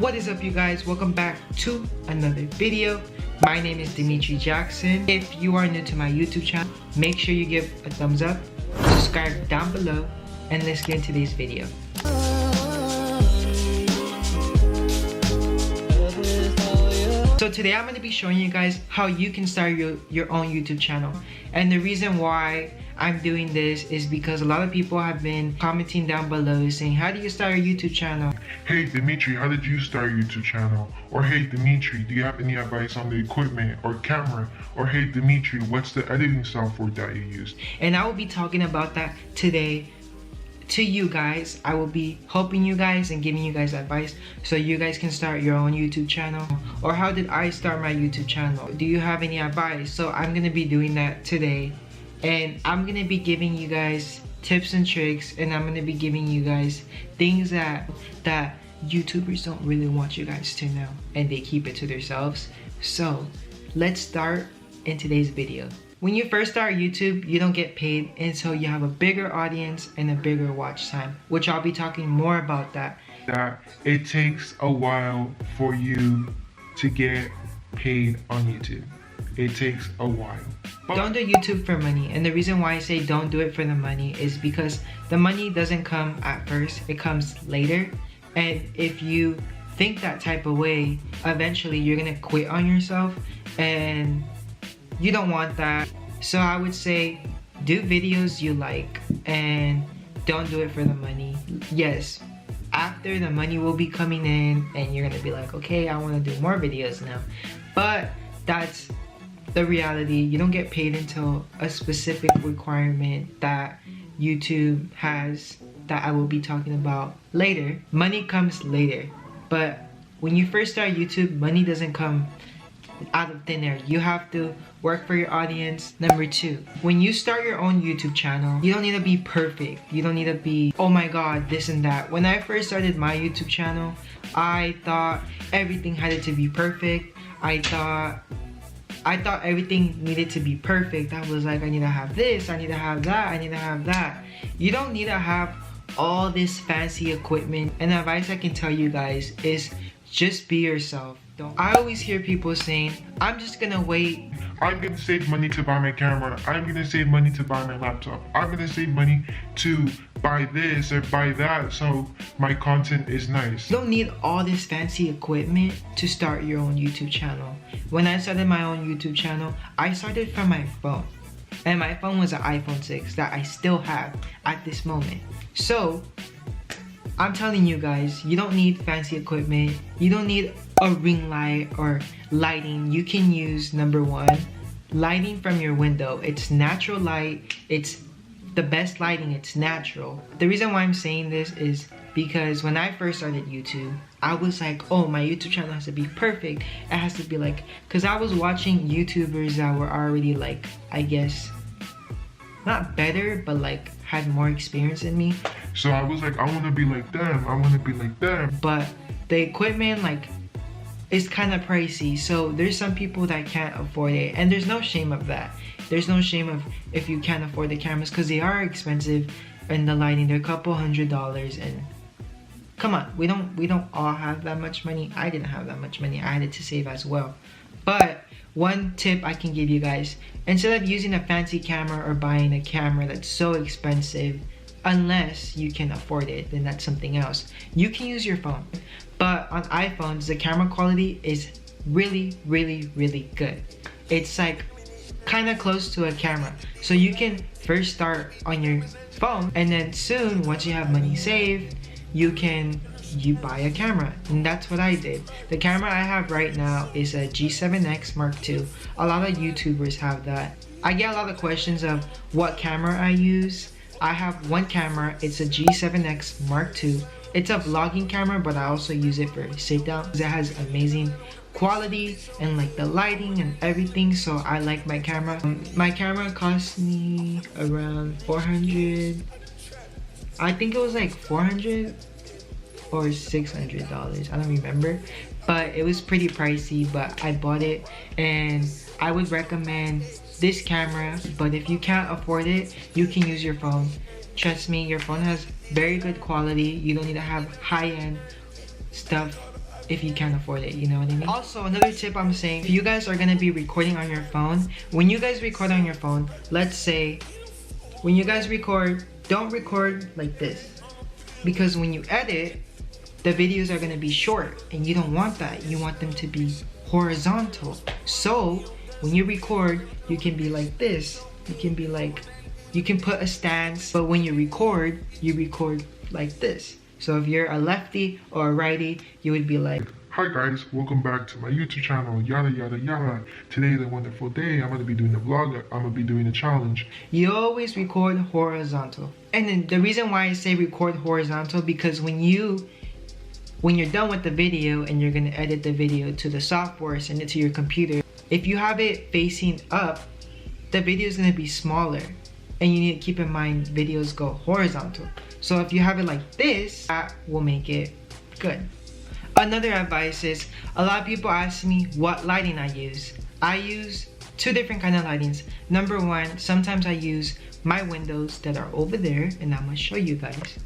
What is up, you guys? Welcome back to another video. My name is Dimitri Jackson. If you are new to my YouTube channel, make sure you give a thumbs up, subscribe down below, and let's get into today's video. So today I'm going to be showing you guys how you can start your own YouTube channel. And the reason why I'm doing this is because a lot of people have been commenting down below saying, how do you start a YouTube channel? Hey Dimitri, how did you start your YouTube channel? Or hey Dimitri, do you have any advice on the equipment or camera? Or hey Dimitri, what's the editing software that you use? And I will be talking about that today to you guys. I will be helping you guys and giving you guys advice so you guys can start your own YouTube channel. Or how did I start my YouTube channel? Do you have any advice? So I'm going to be doing that today. And I'm going to be giving you guys tips and tricks, and I'm going to be giving you guys things that YouTubers don't really want you guys to know, and they keep it to themselves. So let's start in today's video. When you first start YouTube, you don't get paid until you have a bigger audience and a bigger watch time, which I'll be talking more about that. That it takes a while for you to get paid on YouTube. It takes a while. Don't do YouTube for money, and the reason why I say don't do it for the money is because the money doesn't come at first, it comes later. And if you think that type of way, eventually you're gonna quit on yourself, and you don't want that. So I would say do videos you like and don't do it for the money. Yes, after the money will be coming in and you're gonna be like, okay, I want to do more videos now. But that's the reality. You don't get paid until a specific requirement that YouTube has that I will be talking about later. Money comes later, but when you first start YouTube, money doesn't come out of thin air. You have to work for your audience. Number two, when you start your own YouTube channel, you don't need to be perfect. You don't need to be, oh my god, this and that. When I first started my YouTube channel, I thought everything had to be perfect. I thought everything needed to be perfect. I was like, I need to have this, I need to have that, I need to have that. You don't need to have all this fancy equipment. And the advice I can tell you guys is just be yourself. I always hear people saying, I'm just gonna wait. I'm gonna save money to buy my camera. I'm gonna save money to buy my laptop. I'm gonna save money to buy this or buy that so my content is nice. You don't need all this fancy equipment to start your own YouTube channel. When I started my own YouTube channel, I started from my phone. And my phone was an iPhone 6 that I still have at this moment. So I'm telling you guys, you don't need fancy equipment. You don't need a ring light or lighting. You can use, number one, lighting from your window. It's natural light. It's the best lighting. It's natural. The reason why I'm saying this is because when I first started YouTube, I was like, oh, my YouTube channel has to be perfect. It has to be like, because I was watching YouTubers that were already like, I guess, not better, but like had more experience than me. So I was like, I want to be like them. I want to be like them. But the equipment, like, is kind of pricey. So there's some people that can't afford it, and there's no shame of that. There's no shame of if you can't afford the cameras, because they are expensive, and the lighting, they're a couple $100s. And come on, we don't all have that much money. I didn't have that much money. I had to save as well. But one tip I can give you guys, instead of using a fancy camera or buying a camera that's so expensive, unless you can afford it, then that's something else. You can use your phone. But on iPhones, the camera quality is really, really, really good. It's like kind of close to a camera. So you can first start on your phone, and then soon, once you have money saved, you buy a camera. And that's what I did. The camera I have right now is a G7X Mark II. A lot of YouTubers have that. I get a lot of questions of what camera I use. I have one camera. It's a G7X Mark II. It's a vlogging camera, but I also use it for sit down. It has amazing quality and like the lighting and everything, so I like my camera. My camera cost me around 400. I think it was like 400 or $600. I don't remember, but it was pretty pricey, but I bought it, and I would recommend this camera. But if you can't afford it, you can use your phone. Trust me, your phone has very good quality. You don't need to have high-end stuff if you can't afford it, you know what I mean? Also, another tip I'm saying, if you guys are gonna be recording on your phone, when you guys record on your phone, let's say, when you guys record, don't record like this. Because when you edit, the videos are gonna be short, and you don't want that. You want them to be horizontal. So, when you record, you can be like this. You can be like, you can put a stance, but when you record like this. So if you're a lefty or a righty, you would be like, hi guys, welcome back to my YouTube channel, yada yada yada. Today is a wonderful day. I'm gonna be doing a vlog, I'm gonna be doing a challenge. You always record horizontal. And then the reason why I say record horizontal, because when you're done with the video and you're gonna edit the video to the software, send it to your computer, if you have it facing up, the video is gonna be smaller. And you need to keep in mind, videos go horizontal. So if you have it like this, that will make it good. Another advice is, a lot of people ask me what lighting I use. I use two different kind of lightings. Number one, sometimes I use my windows that are over there, and I'm gonna show you guys.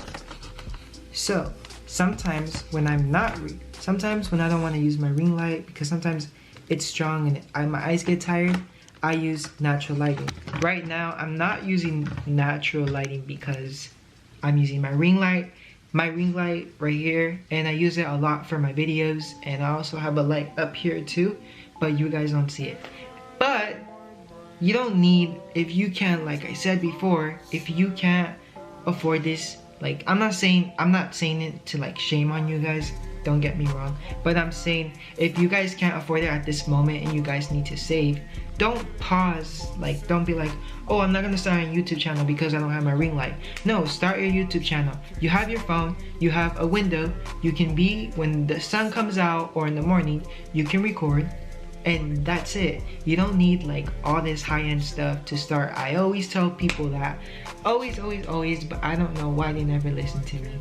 So sometimes when sometimes when I don't want to use my ring light, because sometimes it's strong and my eyes get tired, I use natural lighting. Right now, I'm not using natural lighting because I'm using my ring light right here, and I use it a lot for my videos, and I also have a light up here too, but you guys don't see it. But you don't need, if you can't, like I said before, if you can't afford this, like I'm not saying it to like shame on you guys, don't get me wrong, but I'm saying if you guys can't afford it at this moment and you guys need to save, don't pause, like don't be like, oh, I'm not gonna start a YouTube channel because I don't have my ring light. No, start your YouTube channel. You have your phone, you have a window, you can be, when the sun comes out or in the morning, you can record, and that's it. You don't need like all this high-end stuff to start. I always tell people that, always, but I don't know why they never listen to me,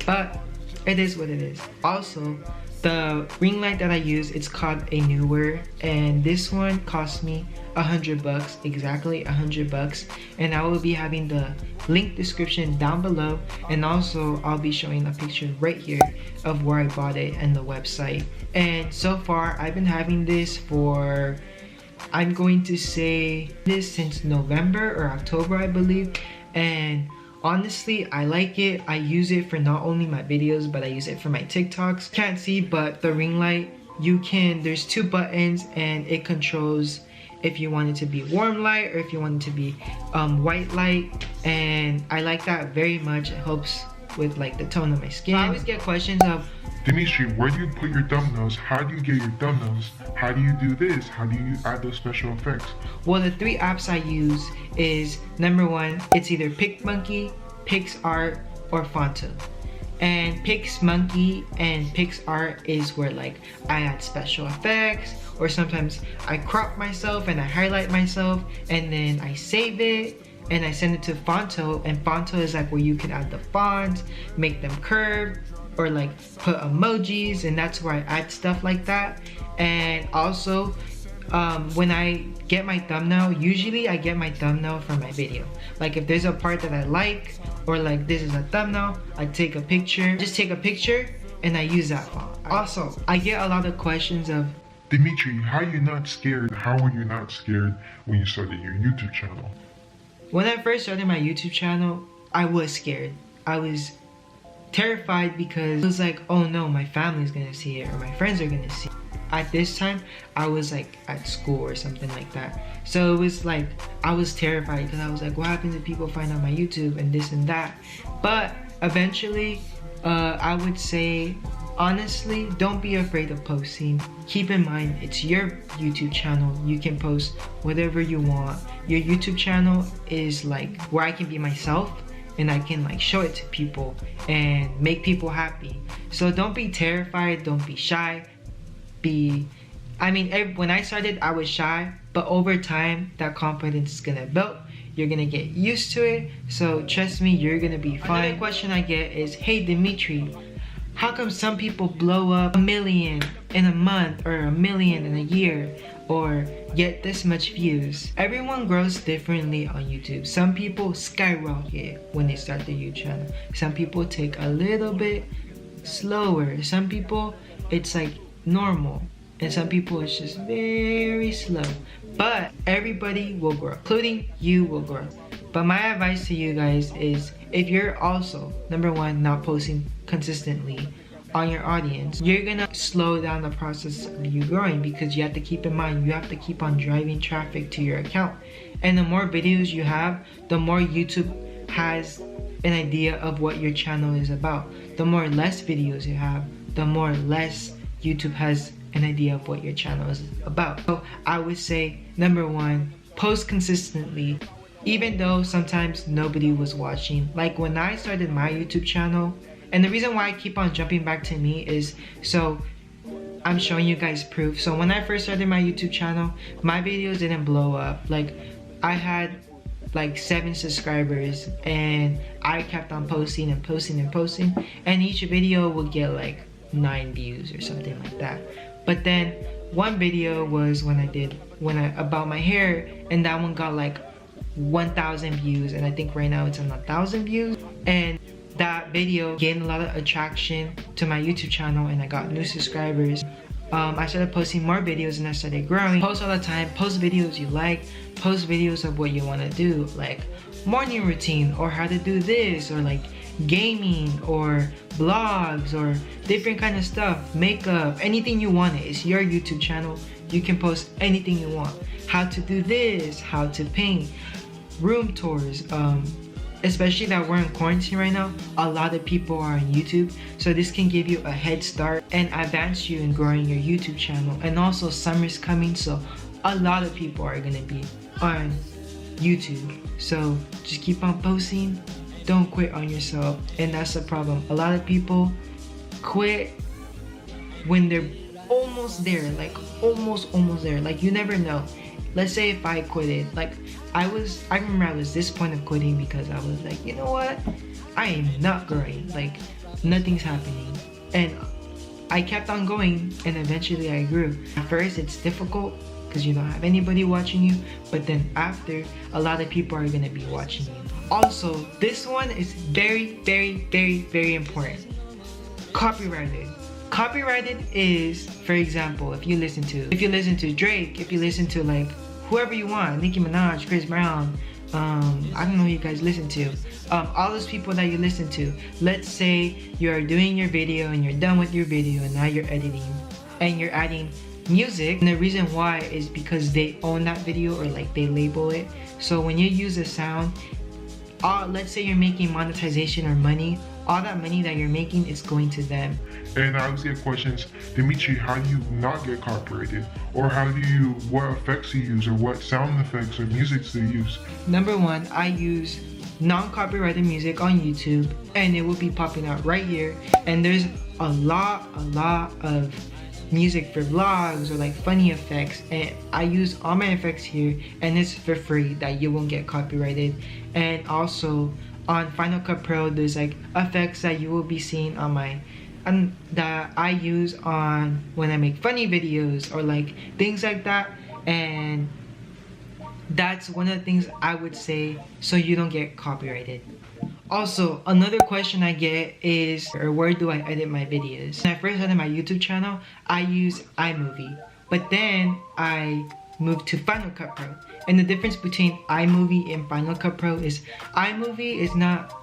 but it is what it is. Also, the ring light that I use, it's called a Newer, and this one cost me $100, exactly $100, and I will be having the link description down below, and also I'll be showing a picture right here of where I bought it and the website. And so far I've been having this for, I'm going to say this since November or October, I believe, and honestly, I like it. I use it for not only my videos, but I use it for my TikToks. Can't see, but the ring light, there's two buttons, and it controls if you want it to be warm light or if you want it to be white light, and I like that very much. It helps with like the tone of my skin. I always get questions of, Dimitri, where do you put your thumbnails? How do you get your thumbnails? How do you do this? How do you add those special effects? Well, the three apps I use is, number one, it's either PicMonkey, PixArt, or Fonto. And PixMonkey and PixArt is where like I add special effects, or sometimes I crop myself and I highlight myself, and then I save it and I send it to Fonto, and Fonto is like where you can add the fonts, make them curved, or like put emojis, and that's where I add stuff like that. And also when I get my thumbnail, usually I get my thumbnail from my video. Like if there's a part that I like, or like this is a thumbnail, I take a picture, and I use that font. Also, I get a lot of questions of, Dimitri, how are you not scared? How were you not scared when you started your YouTube channel? When I first started my YouTube channel, I was scared. I was terrified because it was like, oh no, my family's gonna see it, or my friends are gonna see it. At this time, I was like at school or something like that. So it was like, I was terrified because I was like, what happens if people find out my YouTube and this and that? But eventually, I would say, honestly, don't be afraid of posting. Keep in mind, it's your YouTube channel. You can post whatever you want. Your YouTube channel is like where I can be myself, and I can like show it to people and make people happy. So don't be terrified, don't be shy. When I started, I was shy, but over time, that confidence is gonna build. You're gonna get used to it, so trust me, you're gonna be fine. Another question I get is, hey Dimitri, how come some people blow up 1 million in a month, or 1 million in a year, or get this much views? Everyone grows differently on YouTube. Some people skyrocket when they start their YouTube channel. Some people take a little bit slower. Some people it's like normal, and some people it's just very slow. But everybody will grow, including you will grow. But my advice to you guys is, if you're also, number one, not posting consistently on your audience, you're gonna slow down the process of you growing, because you have to keep in mind, you have to keep on driving traffic to your account. And the more videos you have, the more YouTube has an idea of what your channel is about. The more less videos you have, the more less YouTube has an idea of what your channel is about. So I would say, number one, post consistently, even though sometimes nobody was watching. Like when I started my YouTube channel, and the reason why I keep on jumping back to me is, so I'm showing you guys proof. So when I first started my YouTube channel, my videos didn't blow up. Like I had like 7 subscribers, and I kept on posting and posting and posting, and each video would get like 9 views or something like that. But then one video was when I about my hair, and that one got like 1,000 views, and I think right now it's on 1,000 views. And that video gained a lot of attraction to my YouTube channel, and I got new subscribers. I started posting more videos, and I started growing. Post all the time, post videos you like, post videos of what you want to do, like morning routine, or how to do this, or like gaming, or vlogs, or different kind of stuff, makeup, anything you want. It's your YouTube channel, you can post anything you want. How to do this, how to paint, room tours, especially that we're in quarantine right now, a lot of people are on YouTube, so this can give you a head start and advance you in growing your YouTube channel. And also summer's coming, so a lot of people are gonna be on YouTube, so just keep on posting, don't quit on yourself. And that's the problem, a lot of people quit when they're almost there, like almost there. Like you never know. Let's say if I quit it, like I remember I was this point of quitting, because I was like, you know what, I am not growing, like nothing's happening. And I kept on going, and eventually I grew. At first it's difficult because you don't have anybody watching you, but then after, a lot of people are gonna be watching you. Also, this one is very important. Copyrighted. Copyrighted is, for example, if you listen to Drake, if you listen to like whoever you want, Nicki Minaj, Chris Brown, I don't know who you guys listen to, all those people that you listen to. Let's say you're doing your video and you're done with your video, and now you're editing and you're adding music, and the reason why is because they own that video, or like they label it. So when you use a sound, let's say you're making monetization or money, all that money that you're making is going to them. And I always get questions, Dimitri, how do you not get copyrighted? Or what effects do you use, or what sound effects or music do you use? Number one, I use non-copyrighted music on YouTube, and it will be popping out right here. And there's a lot of music for vlogs or like funny effects, and I use all my effects here, and it's for free, that you won't get copyrighted. And also on Final Cut Pro, there's like effects that you will be seeing on my that I use on when I make funny videos or like things like that. And that's one of the things I would say, so you don't get copyrighted. Also, another question I get is, where do I edit my videos? When I first started my YouTube channel, I used iMovie, but then I moved to Final Cut Pro. And the difference between iMovie and Final Cut Pro is, iMovie is not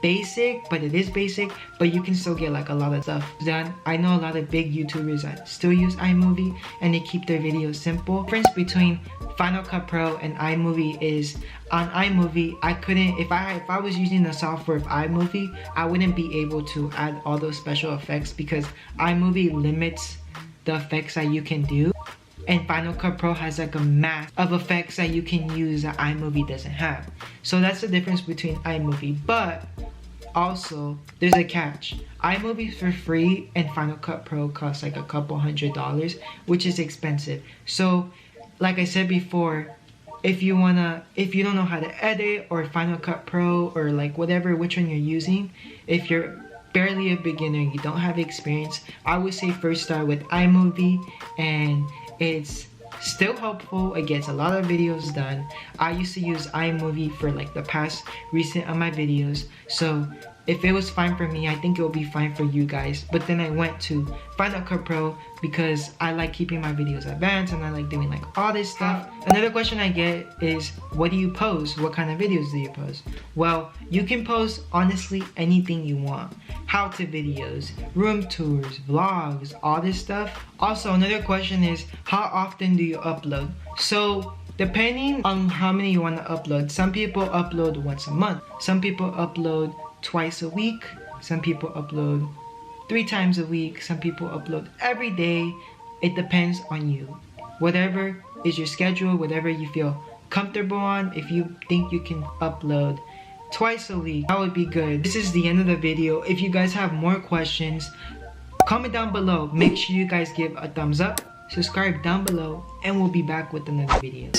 basic, but it is basic, but you can still get like a lot of stuff done. I know a lot of big YouTubers that still use iMovie, and they keep their videos simple. The difference between Final Cut Pro and iMovie is, on iMovie, I couldn't, if I was using the software of iMovie, I wouldn't be able to add all those special effects, because iMovie limits the effects that you can do. And Final Cut Pro has like a mass of effects that you can use that iMovie doesn't have. So that's the difference between iMovie. But also, there's a catch. iMovie is for free, and Final Cut Pro costs like a couple $100, which is expensive. So, like I said before, if you don't know how to edit, or Final Cut Pro, or like whatever, which one you're using, if you're barely a beginner, you don't have experience, I would say first start with iMovie, and it's still helpful. It gets a lot of videos done. I used to use iMovie for like the past recent of my videos, so if it was fine for me, I think it will be fine for you guys. But then I went to Final Cut Pro because I like keeping my videos advanced and I like doing like all this stuff. Another question I get is, what do you post? What kind of videos do you post? Well, you can post honestly anything you want. How-to videos, room tours, vlogs, all this stuff. Also, another question is, how often do you upload? So depending on how many you want to upload, some people upload once a month, some people upload twice a week, some people upload 3 times a week, some people upload every day. It depends on you. Whatever is your schedule, whatever you feel comfortable on. If you think you can upload twice a week, that would be good. This is the end of the video. If you guys have more questions, comment down below. Make sure you guys give a thumbs up, subscribe down below, and we'll be back with another video.